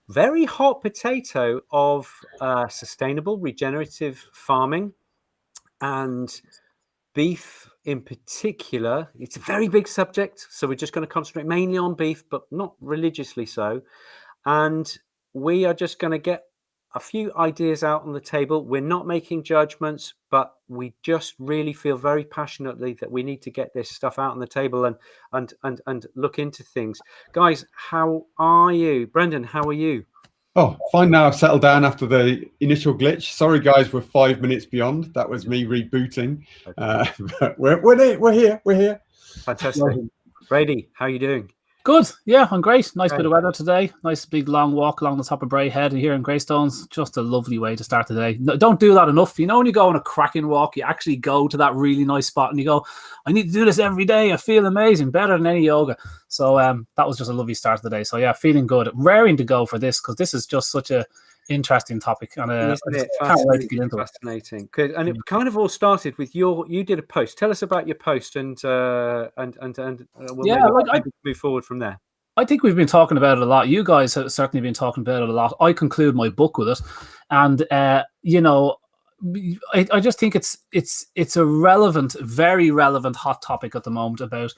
very hot potato of sustainable regenerative farming and beef in particular. It's a very big subject, so we're just going to concentrate mainly on beef, but not religiously so. And we are just going to get a few ideas out on the table. We're not making judgments, but we just really feel very passionately that we need to get this stuff out on the table and look into things. Guys, how are you? Brendan, how are you? Oh, fine now. I've settled down after the initial glitch. Sorry, guys, we're 5 minutes beyond. That was me rebooting. Okay. But we're here. Fantastic. Brady, how are you doing? Good. Yeah, I'm great. Nice bit of weather today. Nice big long walk along the top of Bray Head here in Greystones. Just a lovely way to start the day. No, don't do that enough. You know, when you go on a cracking walk, you actually go to that really nice spot and you go, I need to do this every day. I feel amazing, better than any yoga. So that was just a lovely start of the day. So yeah, feeling good. Raring to go for this because this is just such a interesting topic, and can't wait to get into it. Fascinating. Good. And it kind of all started with you did a post. Tell us about your post, and we'll move forward from there. I think we've been talking about it a lot. You guys have certainly been talking about it a lot. I conclude my book with it, and I just think it's a relevant, very relevant hot topic at the moment about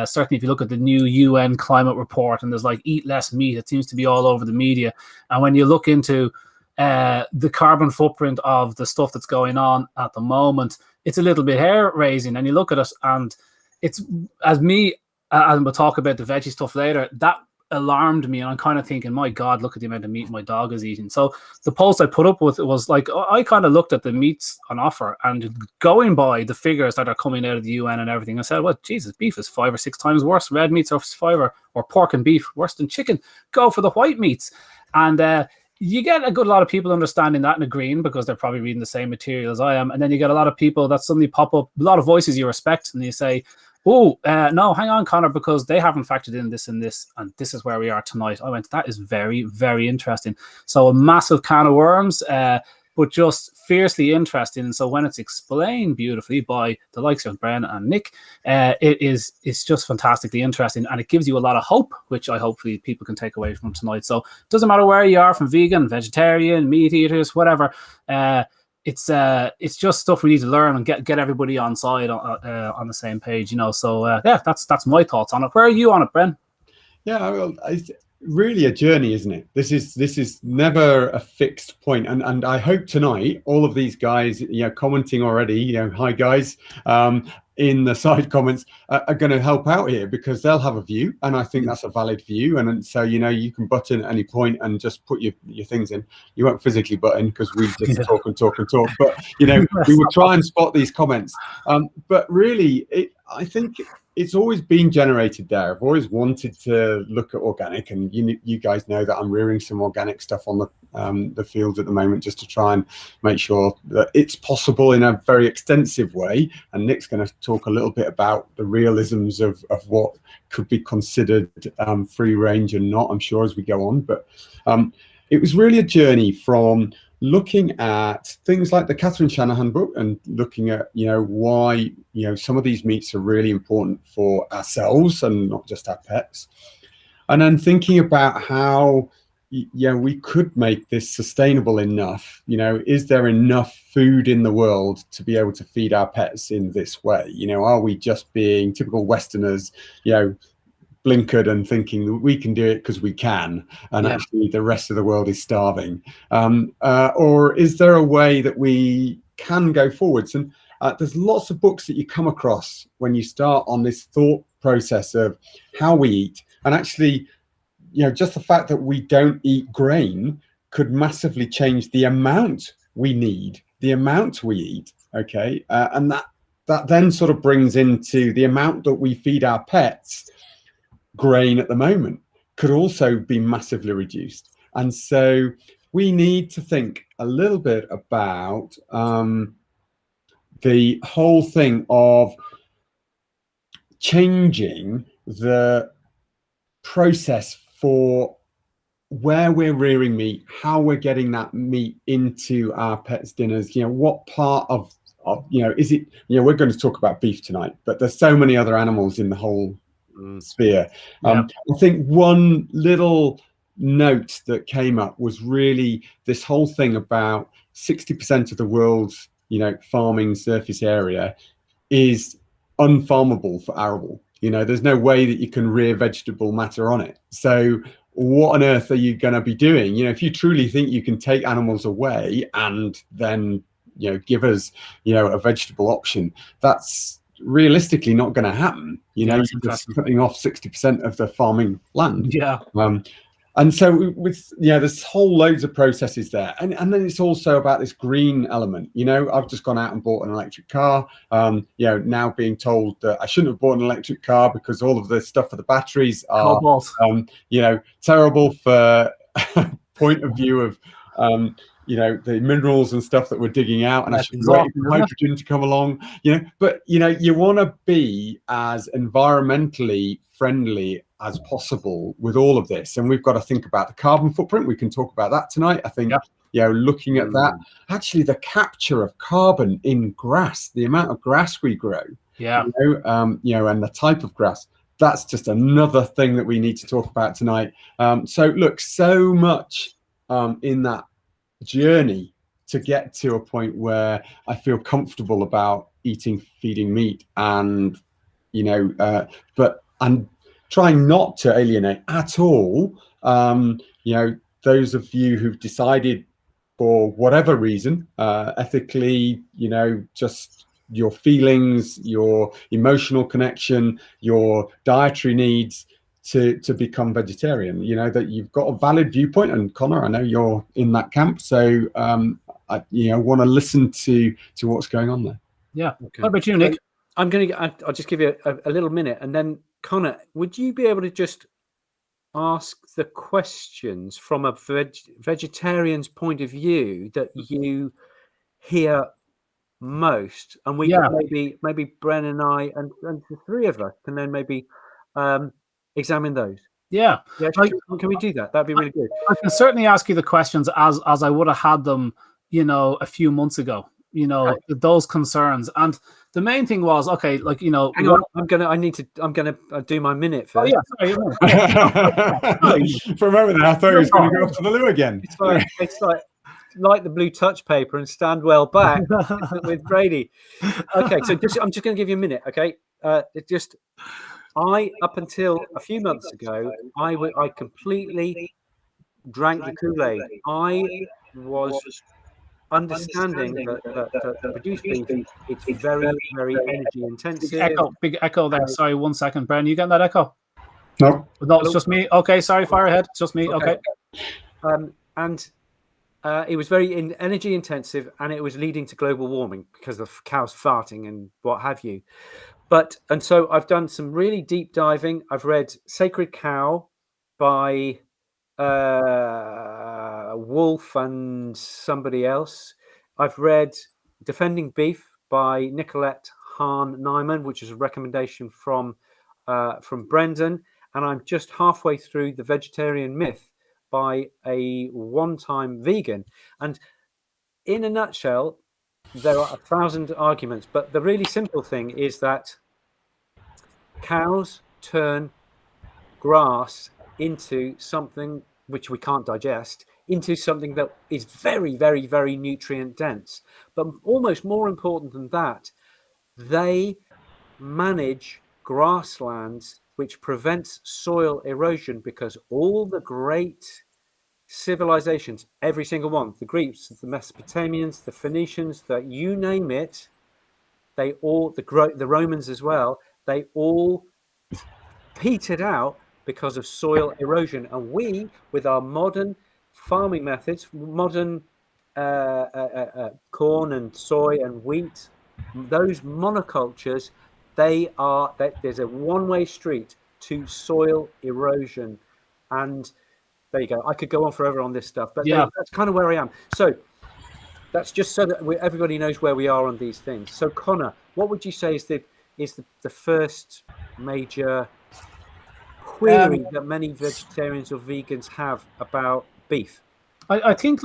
certainly if you look at the new UN climate report and there's like eat less meat, it seems to be all over the media. And when you look into the carbon footprint of the stuff that's going on at the moment, it's a little bit hair raising. And you look at it and it's, as me, and we'll talk about the veggie stuff later, that alarmed me, and I'm kind of thinking, my God, look at the amount of meat my dog is eating. So the post I put up with it was like, I kind of looked at the meats on offer and going by the figures that are coming out of the UN and everything, I said, well, Jesus, beef is 5 or 6 times worse. Red meats are 5 or pork and beef worse than chicken. Go for the white meats. And you get a good lot of people understanding that and agreeing because they're probably reading the same material as I am. And then you get a lot of people that suddenly pop up, a lot of voices you respect, and you say, no, hang on, Conor, because they haven't factored in this and this, and this is where we are tonight. I went, that is very, very interesting. So a massive can of worms, but just fiercely interesting. And so when it's explained beautifully by the likes of Bren and Nick, it's just fantastically interesting, and it gives you a lot of hope, which I hopefully people can take away from tonight. So it doesn't matter where you are, from vegan, vegetarian, meat eaters, whatever. It's just stuff we need to learn and get everybody on side on the same page, you know. So that's my thoughts on it. Where are you on it, Bren? Yeah, well, it's really a journey, isn't it? This is never a fixed point, and I hope tonight all of these guys, commenting already, hi guys, in the side comments are going to help out here because they'll have a view, and I think that's a valid view. And so you can butt in at any point and just put your things in. You won't physically butt in because we just talk and talk and talk, but we would try and spot these comments. But really, I think it's always been generated there. I've always wanted to look at organic, and you guys know that I'm rearing some organic stuff on the fields at the moment, just to try and make sure that it's possible in a very extensive way. And Nick's going to talk a little bit about the realisms of what could be considered free range and not, I'm sure, as we go on. But it was really a journey from looking at things like the Catherine Shanahan book and looking at why some of these meats are really important for ourselves and not just our pets, and then thinking about how we could make this sustainable enough. Is there enough food in the world to be able to feed our pets in this way? Are we just being typical Westerners, blinkered and thinking that we can do it because we can, and actually the rest of the world is starving? Or is there a way that we can go forwards? And there's lots of books that you come across when you start on this thought process of how we eat. And actually, just the fact that we don't eat grain could massively change the amount we need, the amount we eat. Okay. And that then sort of brings into the amount that we feed our pets. Grain at the moment could also be massively reduced. And so we need to think a little bit about the whole thing of changing the process for where we're rearing meat, how we're getting that meat into our pets' dinners. What part of is it? We're going to talk about beef tonight, but there's so many other animals in the whole sphere. I think one little note that came up was really this whole thing about 60% of the world's, farming surface area is unfarmable for arable. There's no way that you can rear vegetable matter on it. So what on earth are you going to be doing? If you truly think you can take animals away and then, give us, a vegetable option, that's realistically not going to happen. You're just cutting off 60% of the farming land. Yeah. And so with, there's whole loads of processes there. And then it's also about this green element. I've just gone out and bought an electric car, now being told that I shouldn't have bought an electric car because all of the stuff for the batteries are, terrible for point of view of, the minerals and stuff that we're digging out, and I should wait for hydrogen to come along, but you want to be as environmentally friendly as possible with all of this. And we've got to think about the carbon footprint. We can talk about that tonight. I think, looking at that, actually the capture of carbon in grass, the amount of grass we grow, and the type of grass, that's just another thing that we need to talk about tonight. So look, so much in that journey to get to a point where I feel comfortable about feeding meat, and but I'm trying not to alienate at all those of you who've decided for whatever reason, ethically, just your feelings, your emotional connection, your dietary needs, to become vegetarian. That you've got a valid viewpoint, and Conor, I know you're in that camp, so I want to listen to what's going on there. Yeah. Okay. What about you, Nick? I'll just give you a little minute, and then Conor, would you be able to just ask the questions from a vegetarian's point of view that you hear most, and we can maybe Bren and I and the three of us can then maybe examine those. Yeah. Can we do that? That'd be really good. I can certainly ask you the questions as I would have had them, a few months ago. Those concerns, and the main thing was hang on, I'm gonna do my minute first. For a moment there, I thought he was going to go off to the loo again. It's like the blue touch paper and stand well back with Brady. Okay, so I'm just going to give you a minute. Okay, up until a few months ago, I completely drank the Kool-Aid. I was understanding that produced beef, it's very, very energy intensive. Big echo there. Sorry, 1 second, Bren. You getting that echo? No, it's just me. Okay, sorry, fire ahead. It's just me. Okay. And it was very energy intensive, and it was leading to global warming because of cows farting and what have you. And so I've done some really deep diving. I've read Sacred Cow by Wolf and somebody else. I've read Defending Beef by Nicolette Hahn-Nyman, which is a recommendation from Brendan, and I'm just halfway through The Vegetarian Myth by a one-time vegan. And in a nutshell, there are 1,000 arguments, but the really simple thing is that cows turn grass into something which we can't digest, into something that is very, very, very nutrient dense. But almost more important than that, they manage grasslands which prevents soil erosion, because all the great civilizations, every single one, the Greeks, the Mesopotamians, the Phoenicians, you name it, they all, the Romans as well, they all petered out because of soil erosion. And we, with our modern farming methods, modern corn and soy and wheat, those monocultures, there's a one-way street to soil erosion. And there you go. I could go on forever on this stuff, but that's kind of where I am. So that's just so that everybody knows where we are on these things. So Conor, what would you say is the first major query that many vegetarians or vegans have about beef? I think,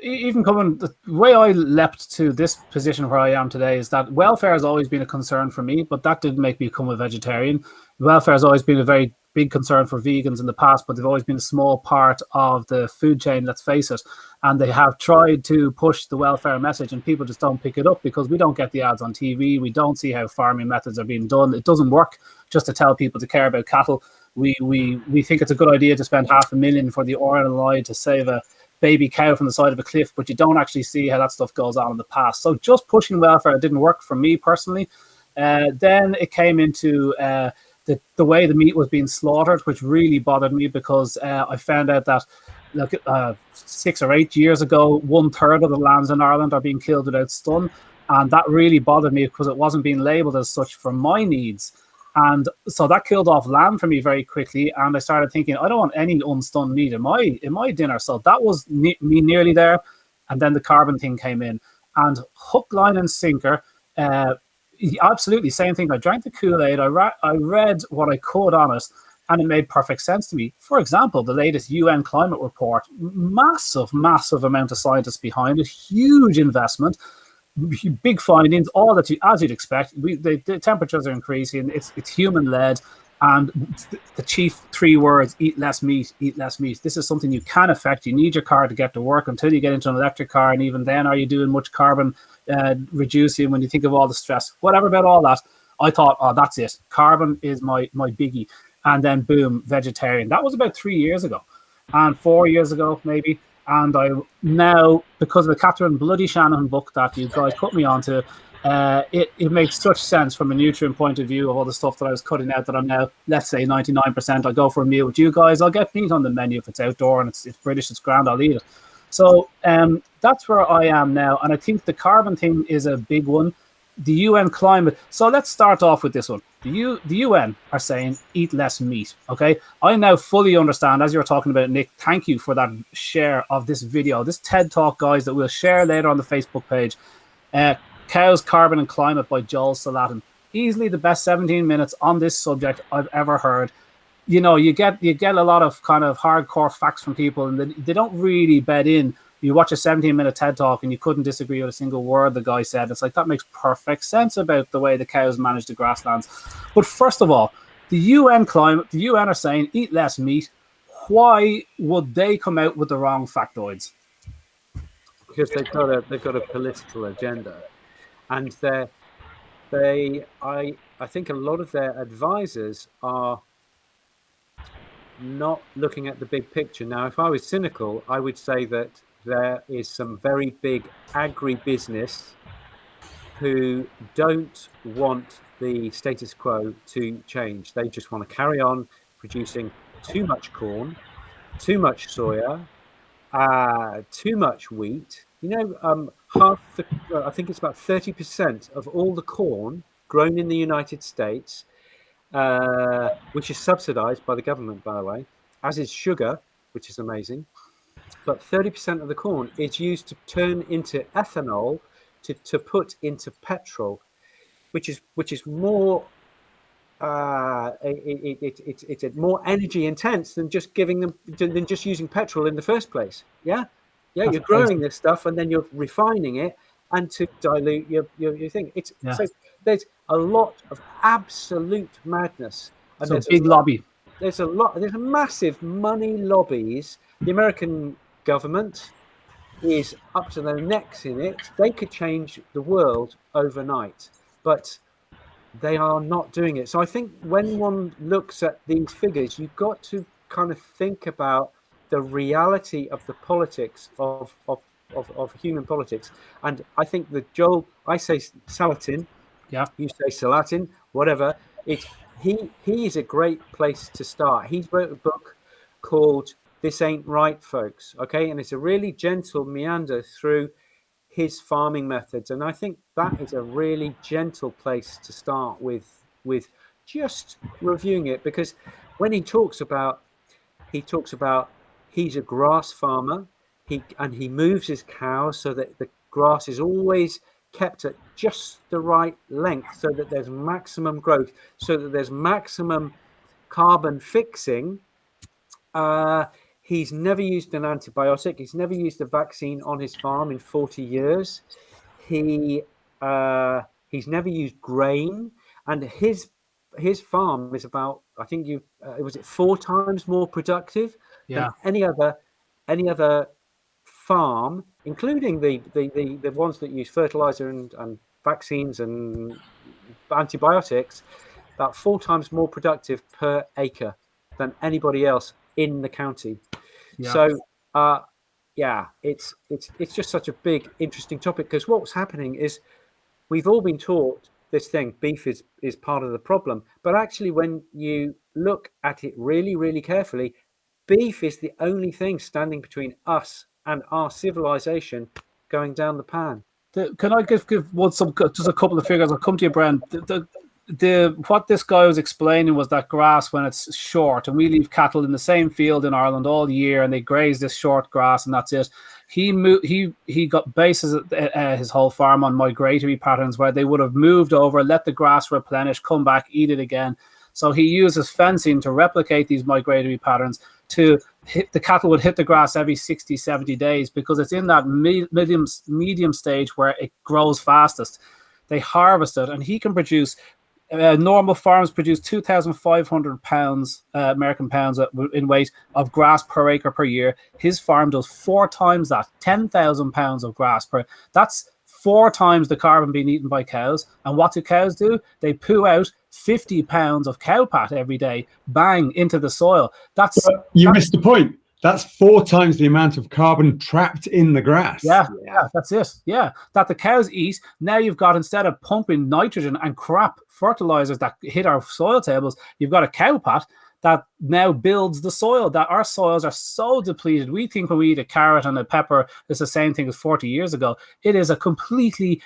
even coming, the way I leapt to this position where I am today is that welfare has always been a concern for me, but that didn't make me become a vegetarian. Welfare has always been a very big concern for vegans in the past, but they've always been a small part of the food chain, let's face it. And they have tried to push the welfare message, and people just don't pick it up because we don't get the ads on TV. We don't see how farming methods are being done. It doesn't work just to tell people to care about cattle. We think it's a good idea to spend $500,000 for the RNLI to save a baby cow from the side of a cliff, but you don't actually see how that stuff goes on in the past. So just pushing welfare didn't work for me personally. Then it came into the way the meat was being slaughtered, which really bothered me because I found out that 6 or 8 years ago, 1/3 of the lambs in Ireland are being killed without stun. And that really bothered me because it wasn't being labeled as such for my needs. And so that killed off lamb for me very quickly. And I started thinking, I don't want any unstunned meat in my dinner. So that was me nearly there. And then the carbon thing came in. And hook, line, and sinker, absolutely same thing. I drank the Kool-Aid. I read what I could on it, and it made perfect sense to me. For example, the latest UN climate report, massive amount of scientists behind it, huge investment, big findings, all that as you'd expect. The temperatures are increasing. It's human led, and the chief 3 words: eat less meat, eat less meat. This is something you can affect. You need your car to get to work until you get into an electric car, and even then, are you doing much carbon reducing when you think of all the stress? Whatever about all that, I thought, oh, that's it. Carbon is my biggie, and then boom, vegetarian. That was about 3 years ago, and 4 years ago maybe. And I now, because of the Catherine Bloody Shannon book that you guys put me onto, it makes such sense from a nutrient point of view of all the stuff that I was cutting out that I'm now, let's say 99%. I go for a meal with you guys. I'll get meat on the menu if it's outdoor and it's British, it's grand, I'll eat it. So that's where I am now. And I think the carbon thing is a big one. The UN climate. So let's start off with this one. The UN are saying eat less meat. Okay, I now fully understand, as you're talking about, Nick. Thank you for that share of this video, this TED Talk, guys, that we'll share later on the Facebook page. Cows, Carbon and Climate by Joel Salatin. Easily the best 17 minutes on this subject I've ever heard. You know, you get a lot of kind of hardcore facts from people, and they don't really bed in. You watch a 17-minute TED Talk and you couldn't disagree with a single word the guy said. It's like, that makes perfect sense about the way the cows manage the grasslands. But first of all, the UN are saying eat less meat. Why would they come out with the wrong factoids? Because they've got a political agenda, and I think a lot of their advisors are not looking at the big picture. Now, if I was cynical, I would say that there is some very big agribusiness who don't want the status quo to change. They just want to carry on producing too much corn, too much soya, too much wheat. You know, I think it's about 30% of all the corn grown in the United States, which is subsidized by the government, by the way, as is sugar, which is amazing. But 30% of the corn is used to turn into ethanol to put into petrol, which is more it's more energy intense than just using petrol in the first place. You're growing this stuff and then you're refining it and to dilute your thing. So there's a lot of absolute madness. And so big lobby. There's a massive money lobbies. The American government is up to their necks in it. They could change the world overnight, but they are not doing it. So I think when one looks at these figures, you've got to kind of think about the reality of the politics of human politics. And I think that Joel, I say Salatin, you say Salatin, whatever. He is a great place to start. He's wrote a book called This Ain't Right, Folks. Okay, and it's a really gentle meander through his farming methods, and I think that is a really gentle place to start with just reviewing it, because when he talks about he's a grass farmer, he moves his cows so that the grass is always kept at just the right length so that there's maximum growth, so that there's maximum carbon fixing. He's never used an antibiotic. He's never used a vaccine on his farm in 40 years. He's never used grain, and his his farm is about, I think was it 4 times more productive than Yeah. any other farm, including the ones that use fertilizer and vaccines and antibiotics, about 4 times more productive per acre than anybody else in the county. Yeah. So yeah, it's just such a big, interesting topic, because what's happening is we've all been taught this thing, beef is part of the problem. But actually, when you look at it really, really carefully, beef is the only thing standing between us and our civilization going down the pan. Can I give just a couple of figures? I'll come to you, Brian. What this guy was explaining was that grass, when it's short, and we leave cattle in the same field in Ireland all year, and they graze this short grass, and that's it. He got bases his whole farm on migratory patterns, where they would have moved over, let the grass replenish, come back, eat it again. So he uses fencing to replicate these migratory patterns. To hit the cattle would hit the grass every 60, 70 days, because it's in that medium stage where it grows fastest. They harvest it, and he can produce. Normal farms produce 2,500 pounds, American pounds in weight of grass per acre per year. His farm does 4 times that, 10,000 pounds of grass per. That's 4 times the carbon being eaten by cows. And what do cows do? They poo out 50 pounds of cow pat every day, bang, into the soil. You missed the point. That's 4 times the amount of carbon trapped in the grass. Yeah, that's it. Yeah, that the cows eat. Now you've got, instead of pumping nitrogen and crap fertilizers that hit our soil tables, you've got a cow pat that now builds the soil. That our soils are so depleted. We think when we eat a carrot and a pepper, it's the same thing as 40 years ago. It is a completely,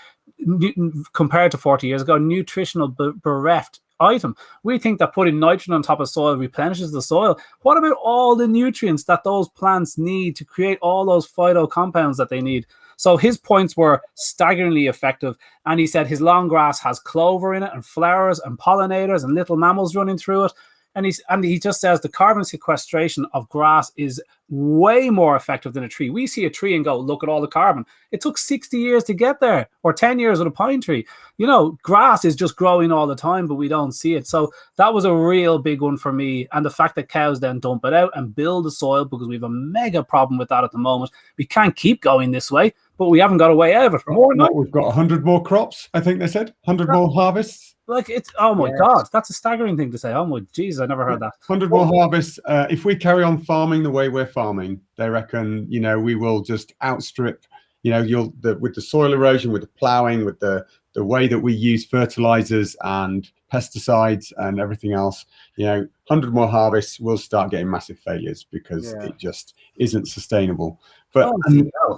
compared to 40 years ago, nutritional bereft item. We think that putting nitrogen on top of soil replenishes the soil. What about all the nutrients that those plants need to create all those phyto compounds that they need? So his points were staggeringly effective. And he said his long grass has clover in it, and flowers and pollinators and little mammals running through it. And he just says the carbon sequestration of grass is way more effective than a tree. We see a tree and go, look at all the carbon. It took 60 years to get there, or 10 years with a pine tree. You know, grass is just growing all the time, but we don't see it. So that was a real big one for me. And the fact that cows then dump it out and build the soil, because we have a mega problem with that at the moment. We can't keep going this way, but we haven't got a way out of it. We've got 100 more crops, I think they said. 100 more harvests. Like, it's, oh my God, that's a staggering thing to say. Oh my Jesus, I never heard that. 100 more harvests. If we carry on farming the way we're farming, they reckon, we will just outstrip, with the soil erosion, with the ploughing, with the way that we use fertilizers and pesticides and everything else. 100 more harvests, will start getting massive failures, because it just isn't sustainable. But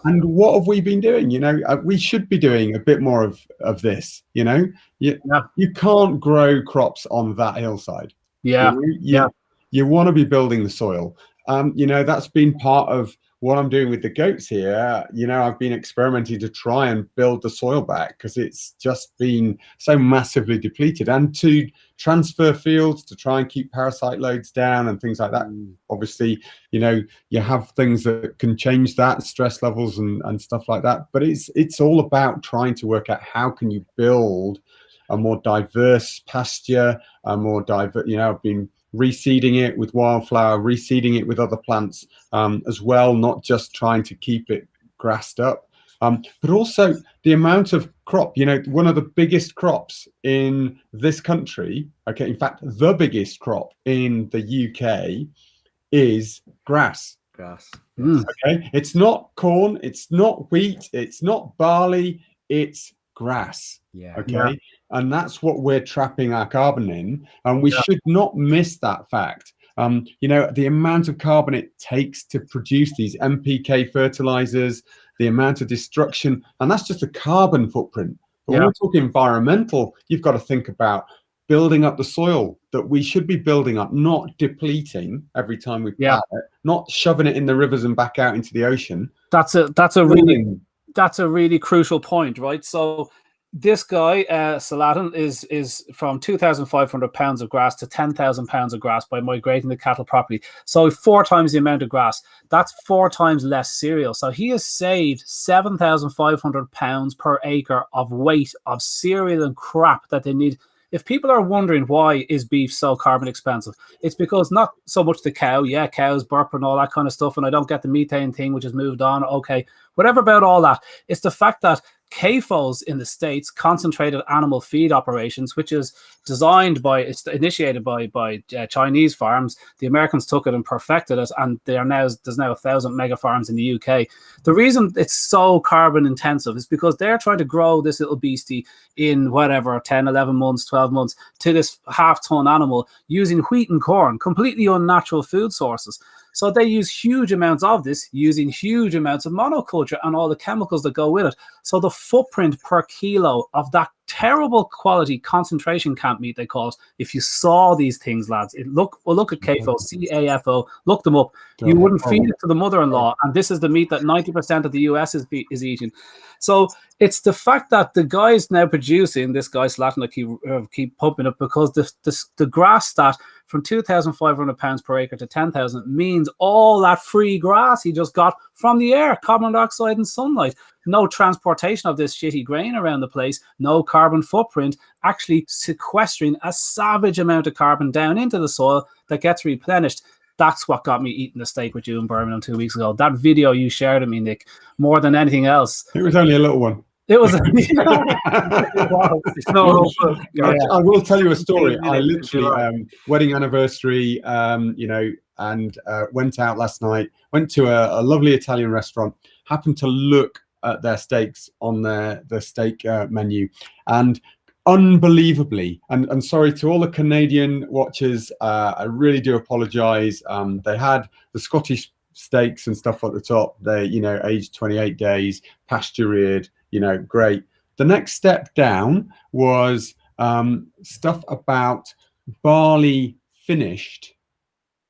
and what have we been doing? We should be doing a bit more of this. You can't grow crops on that hillside. You want to be building the soil. That's been part of what I'm doing with the goats here. I've been experimenting to try and build the soil back, because it's just been so massively depleted, and to transfer fields to try and keep parasite loads down and things like that. Obviously, you have things that can change that, stress levels and stuff like that. But it's all about trying to work out how can you build a more diverse pasture, a more diverse, I've been reseeding it with wildflower, reseeding it with other plants as well, not just trying to keep it grassed up. But also the amount of crop, one of the biggest crops in this country, in fact, the biggest crop in the UK is grass. Okay, it's not corn, it's not wheat, it's not barley, it's grass. And that's what we're trapping our carbon in, and we should not miss that fact. The amount of carbon it takes to produce these NPK fertilizers, the amount of destruction, and that's just a carbon footprint. But when we're talking environmental, you've got to think about building up the soil that we should be building up, not depleting every time we plow it, not shoving it in the rivers and back out into the ocean. That's a really crucial point, right? So this guy, Saladin, is from 2,500 pounds of grass to 10,000 pounds of grass by migrating the cattle properly. So 4 times the amount of grass. That's 4 times less cereal. So he has saved 7,500 pounds per acre of weight of cereal and crap that they need. if people are wondering why is beef so carbon expensive, it's because not so much the cow. Yeah, cows burp and all that kind of stuff, and I don't get the methane thing, which has moved on. Okay, whatever about all that. It's the fact that CAFOs in the States, concentrated animal feed operations, which is it's initiated by Chinese farms. The Americans took it and perfected it, and there's now 1,000 mega farms in the UK. The reason it's so carbon intensive is because they're trying to grow this little beastie in whatever 10, 11 months, 12 months to this half-ton animal using wheat and corn, completely unnatural food sources. So they use huge amounts of this, using huge amounts of monoculture and all the chemicals that go with it. So the footprint per kilo of that terrible quality concentration camp meat, they call it. If you saw these things, lads, look at CAFO, CAFO, look them up. You wouldn't feed it to the mother-in-law, and this is the meat that 90% of the US is eating. So it's the fact that the guys now producing, this guy Slatin, keep pumping it, because the grass stat from £2,500 per acre to 10,000 means all that free grass he just got from the air, carbon dioxide and sunlight. No transportation of this shitty grain around the place, no carbon footprint, actually sequestering a savage amount of carbon down into the soil that gets replenished. That's what got me eating the steak with you in Birmingham 2 weeks ago. That video you shared with me, Nick, more than anything else. It was only a little one. It was. It's not. I will tell you a story. I literally wedding anniversary, and went out last night. Went to a lovely Italian restaurant. Happened to look at their steaks on the steak menu, and unbelievably, and sorry to all the Canadian watchers, I really do apologize. They had the Scottish steaks and stuff at the top. They, aged 28 days, pasture reared. Great. The next step down was stuff about barley finished.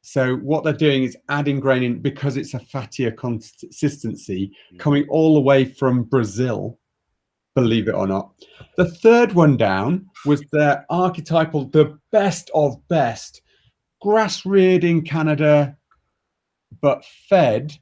So what they're doing is adding grain in because it's a fattier consistency, coming all the way from Brazil, believe it or not. The third one down was their archetypal, the best of best, grass-reared in Canada, but fed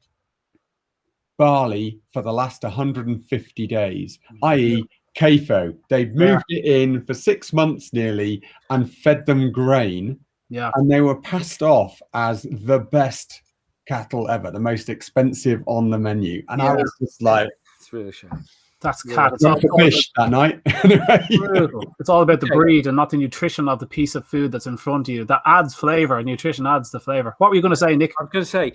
barley for the last 150 days, i.e. CAFO. They've moved it in for 6 months nearly and fed them grain. Yeah. And they were passed off as the best cattle ever, the most expensive on the menu. And I was just like, it's really shame. That's cat. It's all fish that night. It's all about the breed and not the nutrition of the piece of food that's in front of you. That adds flavor. Nutrition adds the flavor. What were you going to say, Nick? I was going to say,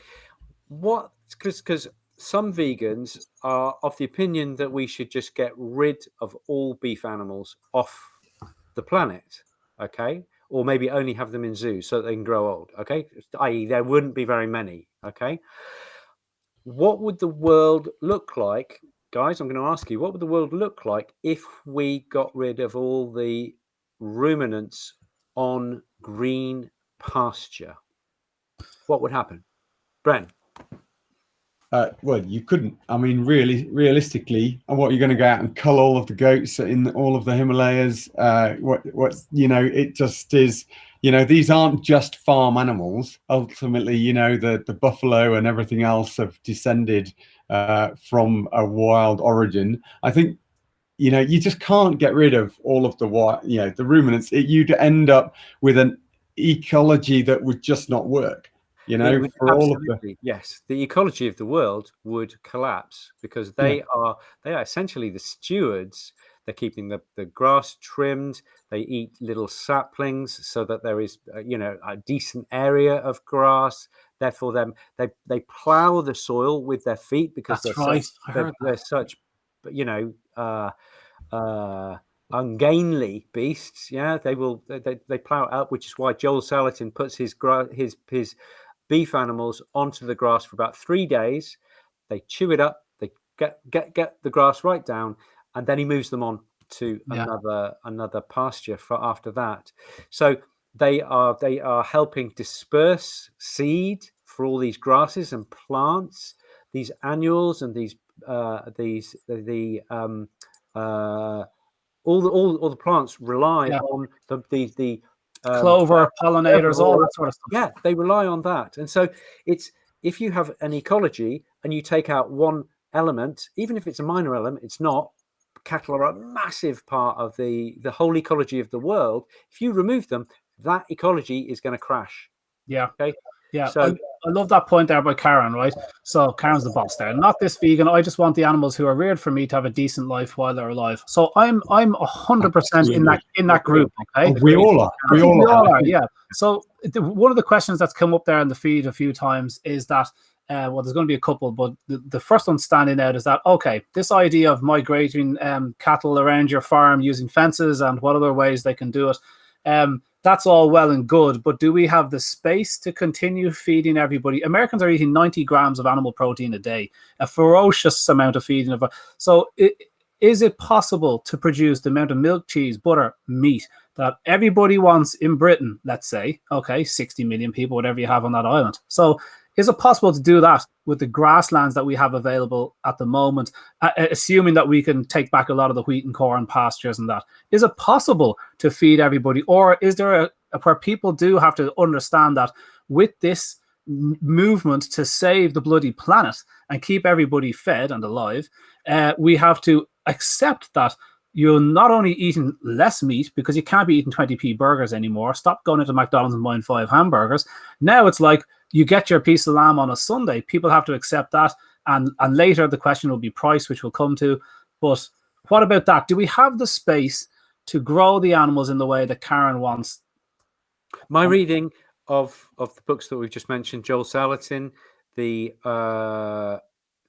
because some vegans are of the opinion that we should just get rid of all beef animals off the planet, okay? Or maybe only have them in zoos so that they can grow old, okay? I.e., there wouldn't be very many, okay? What would the world look like, guys? I'm going to ask you, what would the world look like if we got rid of all the ruminants on green pasture? What would happen? Bren? Well, you couldn't. I mean, realistically, and what, you're going to go out and cull all of the goats in all of the Himalayas? It just is. These aren't just farm animals. Ultimately, the buffalo and everything else have descended from a wild origin. I think, you just can't get rid of all of the the ruminants. You'd end up with an ecology that would just not work. For all of the the ecology of the world would collapse because they are essentially the stewards. They're keeping the grass trimmed. They eat little saplings so that there is a decent area of grass. Therefore, they plow the soil with their feet because they're such ungainly beasts. Yeah, they plow it up, which is why Joel Salatin puts his beef animals onto the grass for about 3 days. They chew it up. They get the grass right down, and then he moves them on to another pasture for after that. So they are helping disperse seed for all these grasses and plants, these annuals and all the plants rely on the clover, pollinators, all that sort of stuff. Yeah, they rely on that. And so it's, if you have an ecology and you take out one element, even if it's a minor element, it's not, cattle are a massive part of the whole ecology of the world. If you remove them, that ecology is going to crash. Yeah. Okay. Yeah. So I love that point there by Karen, right? So Karen's the boss there. Not this vegan. I just want the animals who are reared for me to have a decent life while they're alive. So I'm 100% in that group. Okay. Oh, we all are. I think we all are. Yeah. So one of the questions that's come up there in the feed a few times is that, well, there's going to be a couple, but the first one standing out is that, okay, this idea of migrating cattle around your farm using fences and what other ways they can do it, that's all well and good, but do we have the space to continue feeding everybody? Americans are eating 90 grams of animal protein a day, a ferocious amount of feeding of. So is it possible to produce the amount of milk, cheese, butter, meat that everybody wants in Britain, let's say, okay, 60 million people, whatever you have on that island. So is it possible to do that with the grasslands that we have available at the moment, assuming that we can take back a lot of the wheat and corn pastures and that? Is it possible to feed everybody? Or is there where people do have to understand that with this movement to save the bloody planet and keep everybody fed and alive, we have to accept that you're not only eating less meat because you can't be eating 20p burgers anymore. Stop going into McDonald's and buying 5 hamburgers. Now it's like you get your piece of lamb on a Sunday. People have to accept that. And later the question will be price, which we'll come to. But what about that? Do we have the space to grow the animals in the way that Karen wants? My reading of the books that we've just mentioned, Joel Salatin, the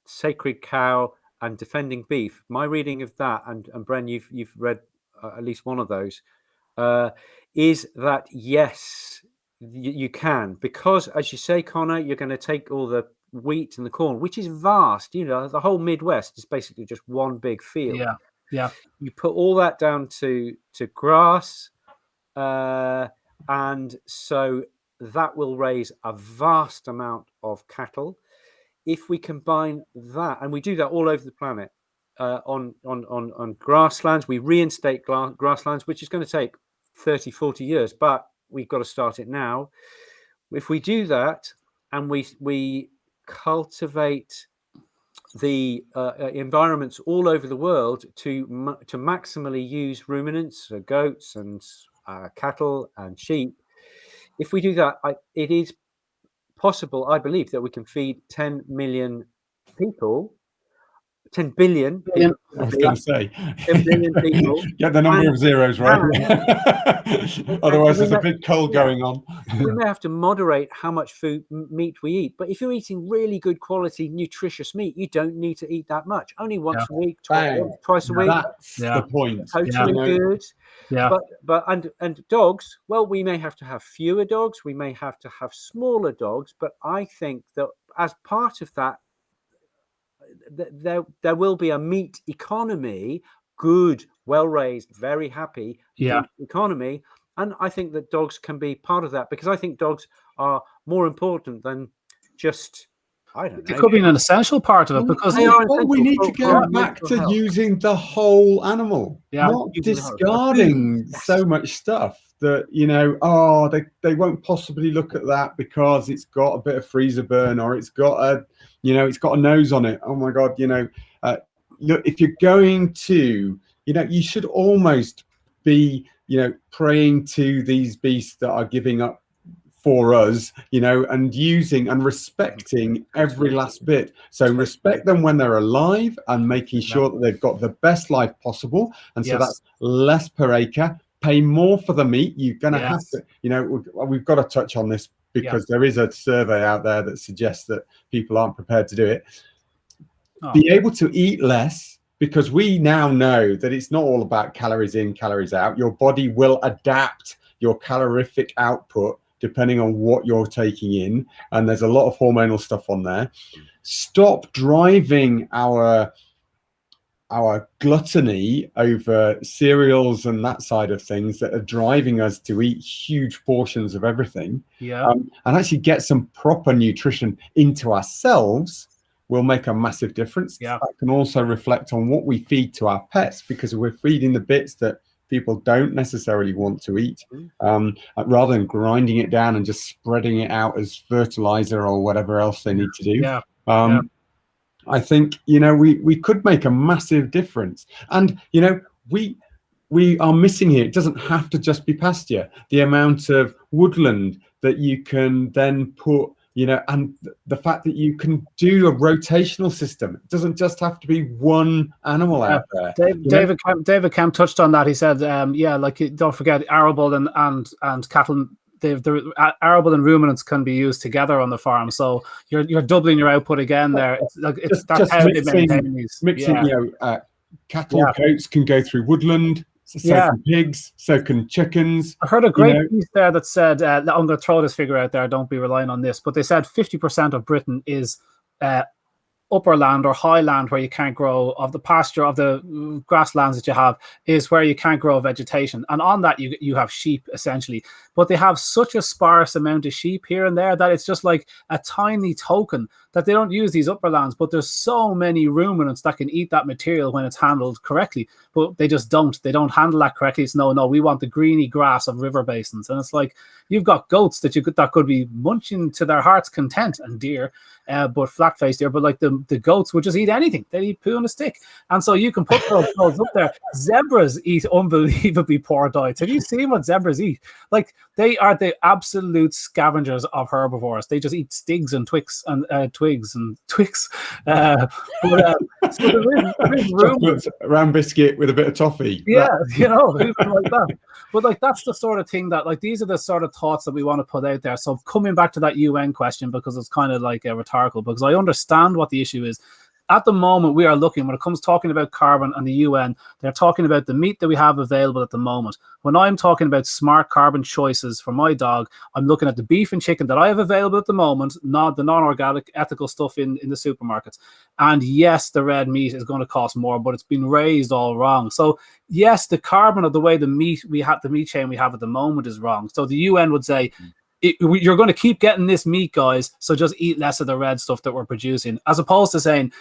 Sacred Cow and Defending Beef, my reading of that, and Bren, you've read at least one of those, is that yes, you can, because as you say, Connor, you're going to take all the wheat and the corn, which is vast. You know, the whole Midwest is basically just one big field. Yeah. You put all that down to grass, and so that will raise a vast amount of cattle. If we combine that, and we do that all over the planet, on grasslands, we reinstate grasslands, which is going to take 30, 40 years, but we've got to start it now. If we do that and we cultivate the environments all over the world to maximally use ruminants, so goats and cattle and sheep, if we do that, it is possible, I believe, that we can feed 10 million people, 10 billion people. I was going to say 10 billion people. Get the number of zeros right. Otherwise, there's a big cull going on. We may have to moderate how much meat we eat, but if you're eating really good quality, nutritious meat, you don't need to eat that much. Only once a week, twice a week. That's the point. Totally good. Yeah. But and dogs, well, we may have to have fewer dogs. We may have to have smaller dogs. But I think that as part of that, there will be a meat economy, good, well-raised, very happy economy. And I think that dogs can be part of that, because I think dogs are more important than just, I don't know. It could be an essential part of it, because we need to go back to using the whole animal, not discarding so much stuff that, you know, they won't possibly look at that because it's got a bit of freezer burn, or it's got a nose on it. Oh my God, look, if you're going to, you should almost be, praying to these beasts that are giving up for us, and using and respecting every last bit. So respect them when they're alive and making sure that they've got the best life possible. And so that's less per acre. Pay more for the meat. You're going to have to, we've got to touch on this because there is a survey out there that suggests that people aren't prepared to do it. Be able to eat less, because we now know that it's not all about calories in, calories out. Your body will adapt your calorific output depending on what you're taking in. And there's a lot of hormonal stuff on there. Stop driving our gluttony over cereals and that side of things that are driving us to eat huge portions of everything. And actually get some proper nutrition into ourselves will make a massive difference. That can also reflect on what we feed to our pets, because we're feeding the bits that people don't necessarily want to eat, rather than grinding it down and just spreading it out as fertilizer or whatever else they need to do. I think, you know, we could make a massive difference. And, you know, we are missing here. It doesn't have to just be pasture. The amount of woodland that you can then put, you know, and the fact that you can do a rotational system. It doesn't just have to be one animal out there. David Kemp touched on that. He said, yeah, like, don't forget arable and cattle. The arable and ruminants can be used together on the farm, so you're doubling your output again there. It's like that's how they maintain these. Mixing, you know, cattle, goats can go through woodland. So can pigs, so can chickens. I heard a great piece there that said, I'm going to throw this figure out there, don't be relying on this, but they said 50% of Britain is upper land or high land where you can't grow, of the pasture, of the grasslands that you have, is where you can't grow vegetation. And on that, you have sheep, essentially. But they have such a sparse amount of sheep here and there that it's just like a tiny token that they don't use these upper lands. But there's so many ruminants that can eat that material when it's handled correctly. But they just don't. They don't handle that correctly. It's no, we want the greeny grass of river basins. And it's like, you've got goats that could be munching to their heart's content, and deer, but flat-faced deer. But like the goats would just eat anything. They eat poo on a stick. And so you can put those up there. Zebras eat unbelievably poor diets. Have you seen what zebras eat? Like, they are the absolute scavengers of herbivores. They just eat stigs and twigs and twigs and twigs. So there is room. Round biscuit with a bit of toffee. Yeah, you know, like that. But like, that's the sort of thing that, like, these are the sort of thoughts that we want to put out there. So coming back to that UN question, because it's kind of like rhetorical, because I understand what the issue is. At the moment, we are looking, when it comes talking about carbon and the UN, they're talking about the meat that we have available at the moment. When I'm talking about smart carbon choices for my dog, I'm looking at the beef and chicken that I have available at the moment, not the non-organic, ethical stuff in the supermarkets. And yes, the red meat is going to cost more, but it's been raised all wrong. So yes, the carbon of the way the meat chain we have at the moment is wrong. So the UN would say, you're going to keep getting this meat, guys, so just eat less of the red stuff that we're producing, as opposed to saying,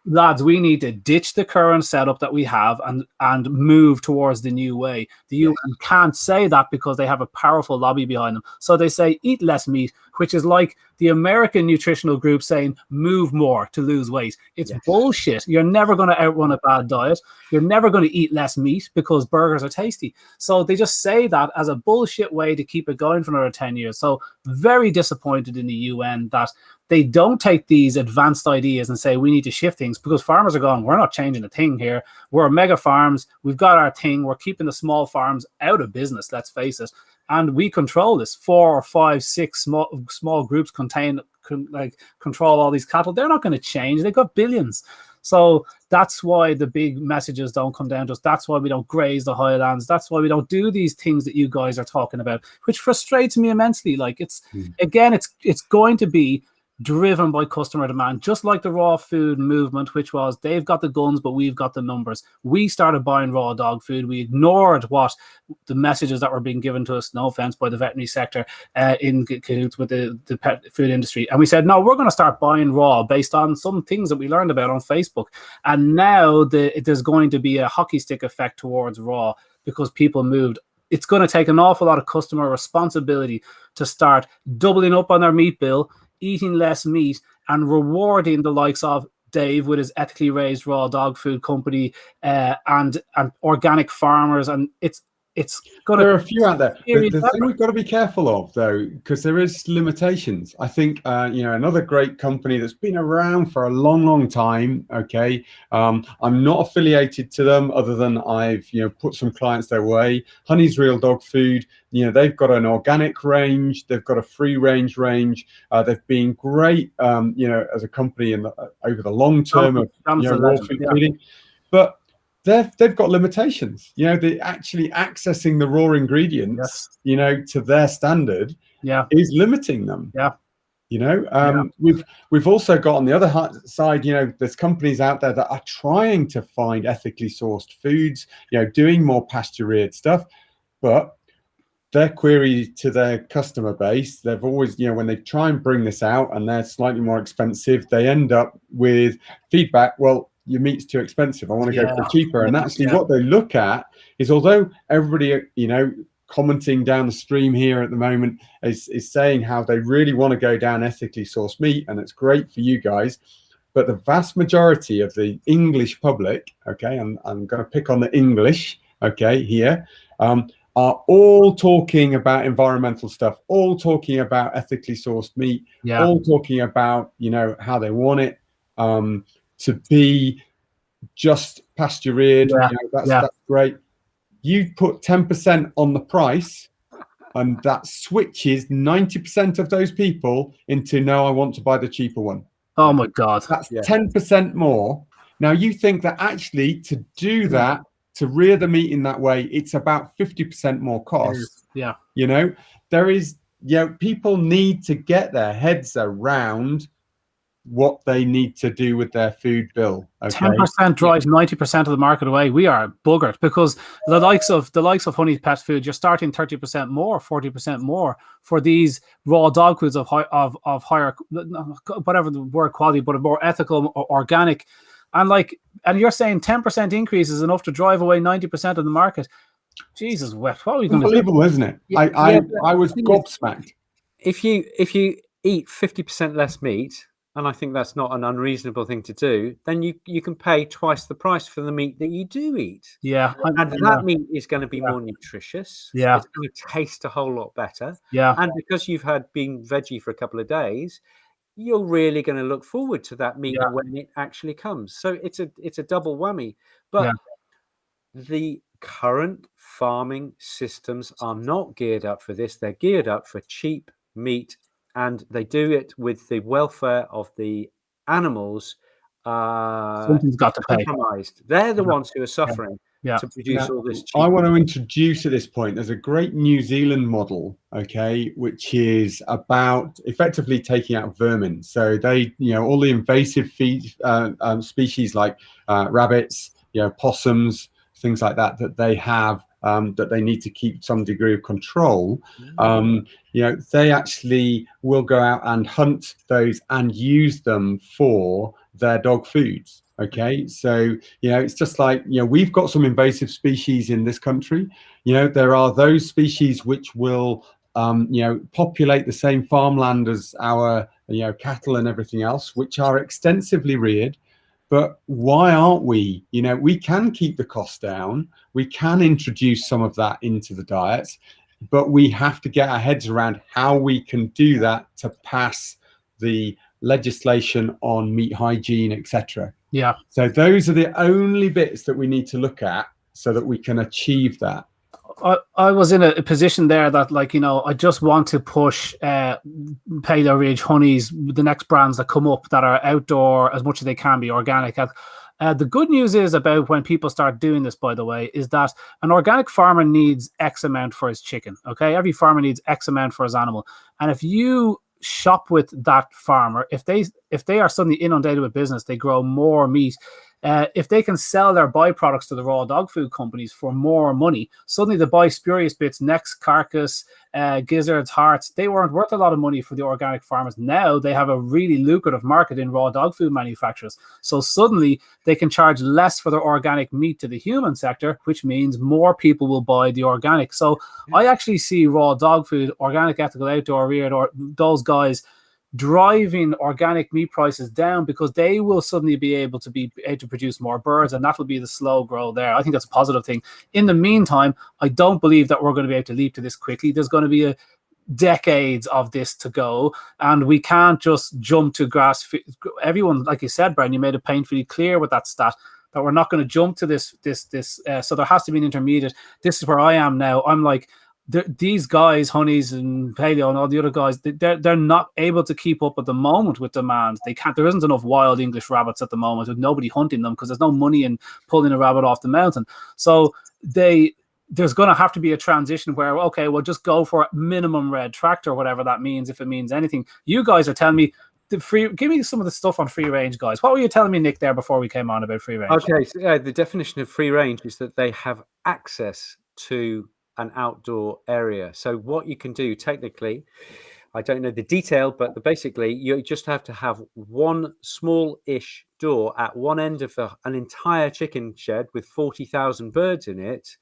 lads, we need to ditch the current setup that we have and move towards the new way. The UN can't say that because they have a powerful lobby behind them. So they say, eat less meat, which is like the American nutritional group saying, move more to lose weight. It's bullshit. You're never going to outrun a bad diet. You're never going to eat less meat because burgers are tasty. So they just say that as a bullshit way to keep it going for another 10 years. So very disappointed in the UN that they don't take these advanced ideas and say, we need to shift things, because farmers are going, we're not changing a thing here. We're mega farms. We've got our thing. We're keeping the small farms out of business, let's face it. And we control this. 4 or 5, 6 small groups control all these cattle. They're not going to change. They've got billions. So that's why the big messages don't come down to us. That's why we don't graze the highlands. That's why we don't do these things that you guys are talking about, which frustrates me immensely. Like, it's going to be driven by customer demand, just like the raw food movement, which was, they've got the guns, but we've got the numbers. We started buying raw dog food. We ignored what the messages that were being given to us, no offense, by the veterinary sector in cahoots with the pet food industry. And we said, no, we're going to start buying raw based on some things that we learned about on Facebook. And now there's going to be a hockey stick effect towards raw because people moved. It's going to take an awful lot of customer responsibility to start doubling up on their meat bill, eating less meat, and rewarding the likes of Dave with his ethically raised raw dog food company and organic farmers. And it's going to... There are a few out there. The thing we've got to be careful of, though, because there is limitations. I think, another great company that's been around for a long, long time, okay, I'm not affiliated to them other than I've, put some clients their way. Honey's Real Dog Food, they've got an organic range. They've got a free range. They've been great, as a company over the long term of raw food feeding. But they've got limitations. They're actually accessing the raw ingredients, to their standard, is limiting them. We've also got on the other side, there's companies out there that are trying to find ethically sourced foods, doing more pasture reared stuff, but their query to their customer base, they've always, when they try and bring this out and they're slightly more expensive, they end up with feedback, well, your meat's too expensive, I want to go for cheaper. And actually what they look at is, although everybody, commenting down the stream here at the moment is saying how they really want to go down ethically sourced meat, and it's great for you guys, but the vast majority of the English public, okay, I'm going to pick on the English, okay, here, are all talking about environmental stuff, all talking about ethically sourced meat, all talking about, you know, how they want it to be just pasture reared. You know, that's great. You put 10% on the price, and that switches 90% of those people into, no, I want to buy the cheaper one. Oh my God. That's 10% more. Now you think that actually to do that, to rear the meat in that way, it's about 50% more cost. Yeah. You know, there is, you know, people need to get their heads around what they need to do with their food bill. Okay? 10% drives 90% of the market away. We are buggered because the likes of Honey Pet Food, you're starting 30% more, 40% more for these raw dog foods of higher, whatever the word quality, but more ethical or organic. And you're saying 10% increase is enough to drive away 90% of the market. Jesus, what are we going to do? Unbelievable, isn't it? I was gobsmacked. If you eat 50% less meat, and I think that's not an unreasonable thing to do, then you can pay twice the price for the meat that you do eat. Yeah. And that meat is going to be more nutritious. Yeah. It's going to taste a whole lot better. Yeah. And because you've been veggie for a couple of days, you're really going to look forward to that meat when it actually comes. So it's a double whammy. But the current farming systems are not geared up for this. They're geared up for cheap meat, and they do it with the welfare of the animals something's got to pay. Compromised. They're the ones who are suffering to produce all this cheap. I want to introduce at this point, there's a great New Zealand model, okay, which is about effectively taking out vermin. So they, you know, all the invasive species like rabbits, you know, possums, things like that, that they have, that they need to keep some degree of control. You know, they actually will go out and hunt those and use them for their dog foods. Okay, so, you know, it's just like, you know, we've got some invasive species in this country. You know, there are those species which will, you know, populate the same farmland as our, you know, cattle and everything else, which are extensively reared. But why aren't we? You know, we can keep the cost down. We can introduce some of that into the diets, but we have to get our heads around how we can do that to pass the legislation on meat hygiene, etc. Yeah. So those are the only bits that we need to look at so that we can achieve that. I was in a position there that, like, you know, I just want to push Paleo Ridge honeys, the next brands that come up that are outdoor as much as they can be organic. The good news is about when people start doing this, by the way, is that an organic farmer needs X amount for his chicken. Okay, every farmer needs X amount for his animal, and if you shop with that farmer, if they are suddenly inundated with business, they grow more meat. If they can sell their byproducts to the raw dog food companies for more money, suddenly they buy spurious bits, necks, carcass, gizzards, hearts. They weren't worth a lot of money for the organic farmers. Now they have a really lucrative market in raw dog food manufacturers. So suddenly they can charge less for their organic meat to the human sector, which means more people will buy the organic. So I actually see raw dog food, organic, ethical, outdoor reared, or those guys driving organic meat prices down because they will suddenly be able to produce more birds, and that will be the slow grow there. I think that's a positive thing. In the meantime, I don't believe that we're going to be able to leap to this quickly. There's going to be decades of this to go, and we can't just jump to grass. Everyone, like you said, Brian, you made it painfully clear with that stat that we're not going to jump to this. So there has to be an intermediate. This is where I am now. I'm like, these guys, Honeys and Paleo and all the other guys, they're not able to keep up at the moment with demand. They can't. There isn't enough wild English rabbits at the moment with nobody hunting them because there's no money in pulling a rabbit off the mountain. So there's going to have to be a transition where, okay, we'll just go for minimum red tractor, whatever that means, if it means anything. You guys are telling me give me some of the stuff on free range, guys. What were you telling me, Nick, there before we came on about free range? Okay, so the definition of free range is that they have access to an outdoor area. So what you can do technically, I don't know the detail, but basically you just have to have one small-ish door at one end of an entire chicken shed with 40,000 birds in it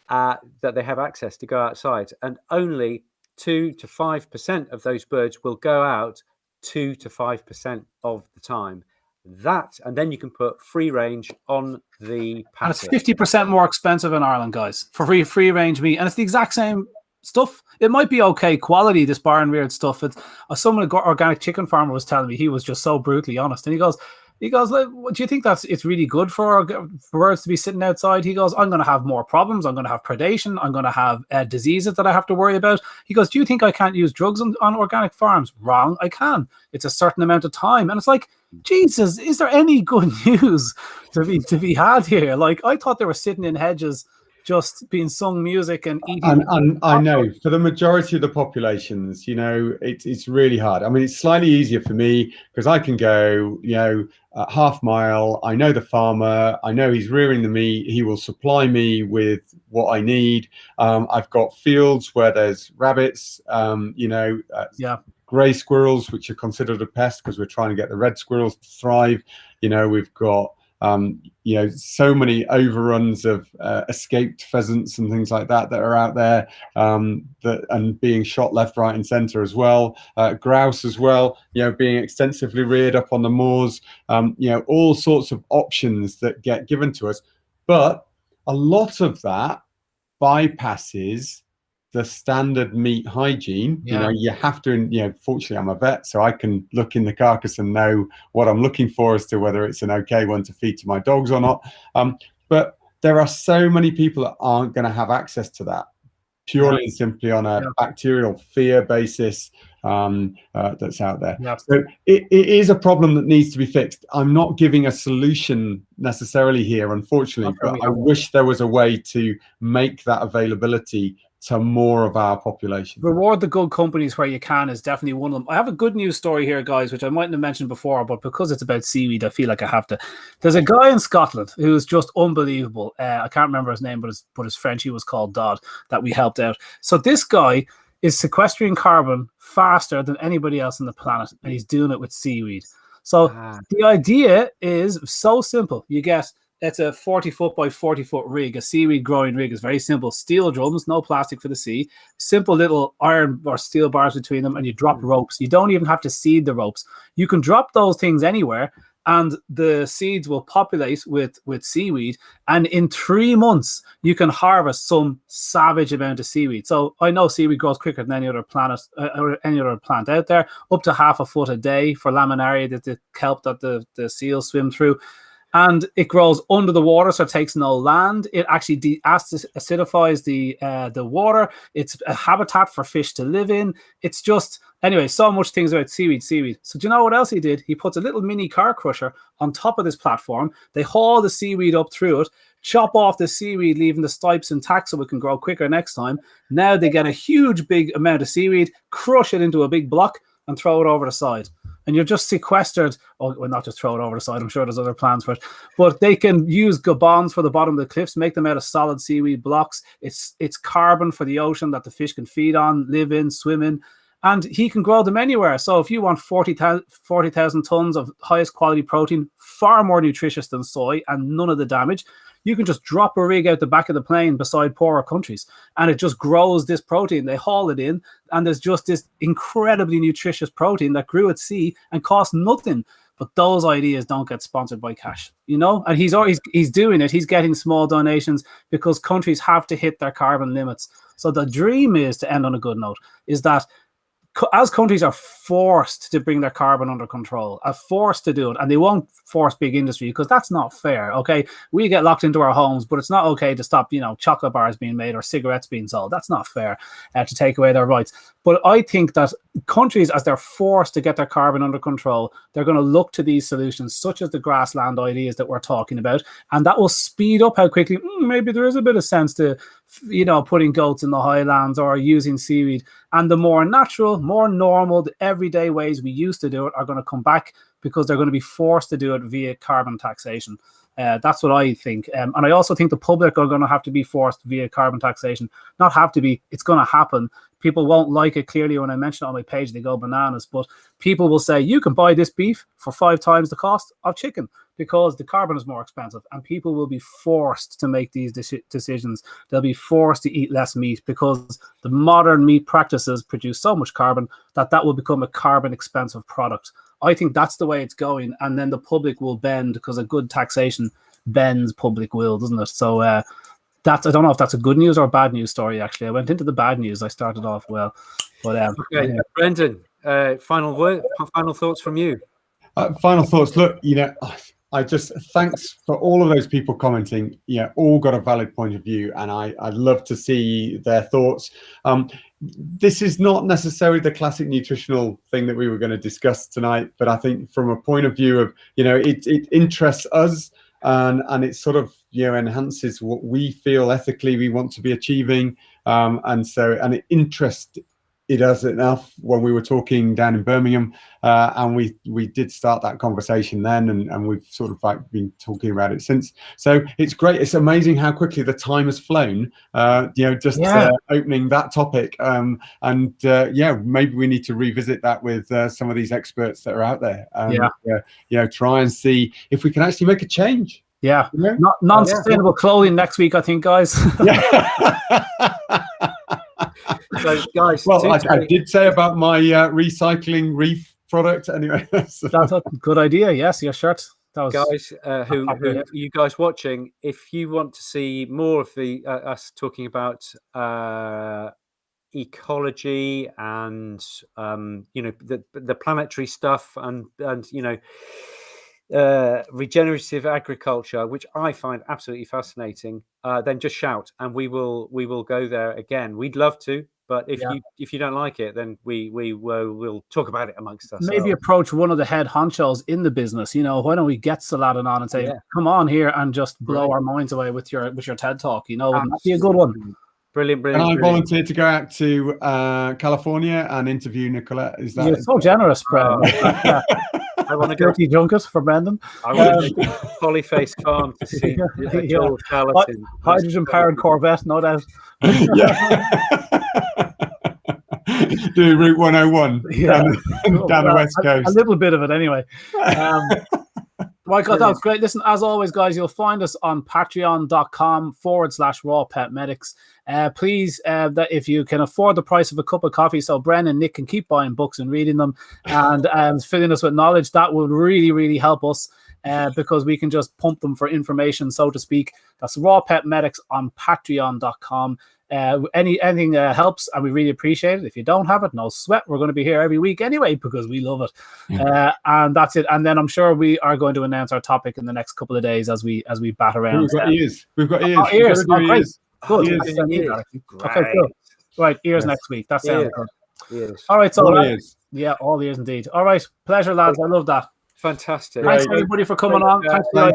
that they have access to go outside, and only 2 to 5% of those birds will go out 2 to 5% of the time. that, and then you can put free range on the And it's passive. 50% more expensive in Ireland, guys, for free range meat, and it's the exact same stuff. It might be okay quality, this barn reared stuff. It's some organic chicken farmer was telling me, he was just so brutally honest, and he goes, like, do you think it's really good for birds to be sitting outside? He goes, I'm going to have more problems. I'm going to have predation. I'm going to have diseases that I have to worry about. He goes, do you think I can't use drugs on organic farms? Wrong, I can. It's a certain amount of time. And it's like, Jesus, is there any good news to be had here? Like, I thought they were sitting in hedges just being sung music and eating. And I know for the majority of the populations, you know, it's really hard. I mean, it's slightly easier for me because I can go, you know, a half mile. I know the farmer. I know he's rearing the meat. He will supply me with what I need. I've got fields where there's rabbits, you know, grey squirrels, which are considered a pest because we're trying to get the red squirrels to thrive. You know, we've got you know, so many overruns of escaped pheasants and things like that are out there, and being shot left, right, and centre as well. Grouse as well, you know, being extensively reared up on the moors. You know, all sorts of options that get given to us, but a lot of that bypasses the standard meat hygiene. You know, you have to, you know, fortunately I'm a vet, so I can look in the carcass and know what I'm looking for as to whether it's an okay one to feed to my dogs or not. But there are so many people that aren't going to have access to that purely and simply on a bacterial fear basis that's out there. So it is a problem that needs to be fixed. I'm not giving a solution necessarily here, unfortunately, but I wish there was a way to make that availability to more of our population. Reward the good companies where you can is definitely one of them. I have a good news story here, guys, which I mightn't have mentioned before, but because it's about seaweed, I feel like I have to. There's a guy in Scotland who's just unbelievable. I can't remember his name, but his French, he was called Dodd, that we helped out. So this guy is sequestering carbon faster than anybody else on the planet, and he's doing it with seaweed. So the idea is so simple. You get, it's a 40-foot by 40-foot rig. A seaweed growing rig is very simple. Steel drums, no plastic for the sea. Simple little iron or steel bars between them, and you drop ropes. You don't even have to seed the ropes. You can drop those things anywhere, and the seeds will populate with seaweed. And in 3 months, you can harvest some savage amount of seaweed. So I know seaweed grows quicker than any other planet or any other plant out there, up to 1/2 foot a day for laminaria, the kelp that the seals swim through. And it grows under the water, so it takes no land. It actually acidifies the water. It's a habitat for fish to live in. It's just, anyway, so much things about seaweed. So do you know what else he did? He puts a little mini car crusher on top of this platform. They haul the seaweed up through it, chop off the seaweed, leaving the stipes intact so it can grow quicker next time. Now they get a huge, big amount of seaweed, crush it into a big block, and throw it over the side. And you're just sequestered. Oh, well, not just throw it over the side. I'm sure there's other plans for it. But they can use gabons for the bottom of the cliffs, make them out of solid seaweed blocks. It's carbon for the ocean that the fish can feed on, live in, swim in. And he can grow them anywhere. So if you want 40,000 tons of highest quality protein, far more nutritious than soy and none of the damage, you can just drop a rig out the back of the plane beside poorer countries, and it just grows this protein. They haul it in, and there's just this incredibly nutritious protein that grew at sea and cost nothing. But those ideas don't get sponsored by cash, you know? And he's doing it. He's getting small donations because countries have to hit their carbon limits. So the dream is, to end on a good note, is that as countries are forced to bring their carbon under control, are forced to do it, and they won't force big industry because that's not fair, okay? We get locked into our homes, but it's not okay to stop, you know, chocolate bars being made or cigarettes being sold. That's not fair to take away their rights. But I think that countries, as they're forced to get their carbon under control, they're going to look to these solutions, such as the grassland ideas that we're talking about, and that will speed up how quickly, maybe there is a bit of sense to, you know, putting goats in the highlands or using seaweed. And the more natural, more normal, the everyday ways we used to do it are going to come back because they're going to be forced to do it via carbon taxation. That's what I think. And I also think the public are going to have to be forced via carbon taxation. Not have to be, it's going to happen. People won't like it clearly when I mention it on my page, they go bananas. But people will say, you can buy this beef for 5 times the cost of chicken because the carbon is more expensive. And people will be forced to make these decisions. They'll be forced to eat less meat because the modern meat practices produce so much carbon that will become a carbon expensive product. I think that's the way it's going, and then the public will bend, because a good taxation bends public will, doesn't it? So I don't know if that's a good news or a bad news story. Actually, I went into the bad news. I started off well, but okay, Brendan, final thoughts from you. Final thoughts. Look, I just thanks for all of those people commenting. All got a valid point of view, and I'd love to see their thoughts. This is not necessarily the classic nutritional thing that we were going to discuss tonight, but I think from a point of view of it interests us, and it sort of enhances what we feel ethically we want to be achieving, and it interests it us enough when we were talking down in Birmingham, and we did start that conversation then, and we've sort of like been talking about it since. So it's great. It's amazing how quickly the time has flown. Opening that topic, maybe we need to revisit that with some of these experts that are out there. Try and see if we can actually make a change. Yeah, non-sustainable clothing next week, I think, guys. So, guys, well, I did say about my recycling reef product anyway. So. That's a good idea. Yes, your shirt. Guys, who you guys watching? If you want to see more of us talking about ecology and the planetary stuff and regenerative agriculture, which I find absolutely fascinating, then just shout and we will go there again. We'd love to, but if you don't like it, then we'll talk about it amongst us. Maybe approach one of the head honchos in the business. Why don't we get Saladin on and say, come on here and just blow our minds away with your TED talk? Wouldn't that be a good one? Brilliant. And I volunteered to go out to California and interview Nicolette. Is that? You're so generous, Brad. I want to go to junket for Brendan. I want to go to Polyface Farm to see Joel Charlatan. Hydrogen-powered Corvette, no doubt. Do Route 101 down the West Coast. A little bit of it anyway. My God, that was great. Listen, as always, guys, you'll find us on patreon.com/RawPetMedics. Please, that if you can afford the price of a cup of coffee, so Bren and Nick can keep buying books and reading them and filling us with knowledge, that would really, really help us because we can just pump them for information, so to speak. That's RawPetMedics on patreon.com. Anything helps, and we really appreciate it. If you don't have it, no sweat. We're going to be here every week anyway because we love it. And that's it. And then I'm sure we are going to announce our topic in the next couple of days as we bat around. We've got ears. We've got ears. Ears. Great. Good. Ears. Okay, cool. Right, ears next week. That sounds good. Ears. All right, so all ears. Yeah, all ears indeed. All right, pleasure, lads. I love that. Fantastic. Thanks everybody for coming on. Thanks for the idea.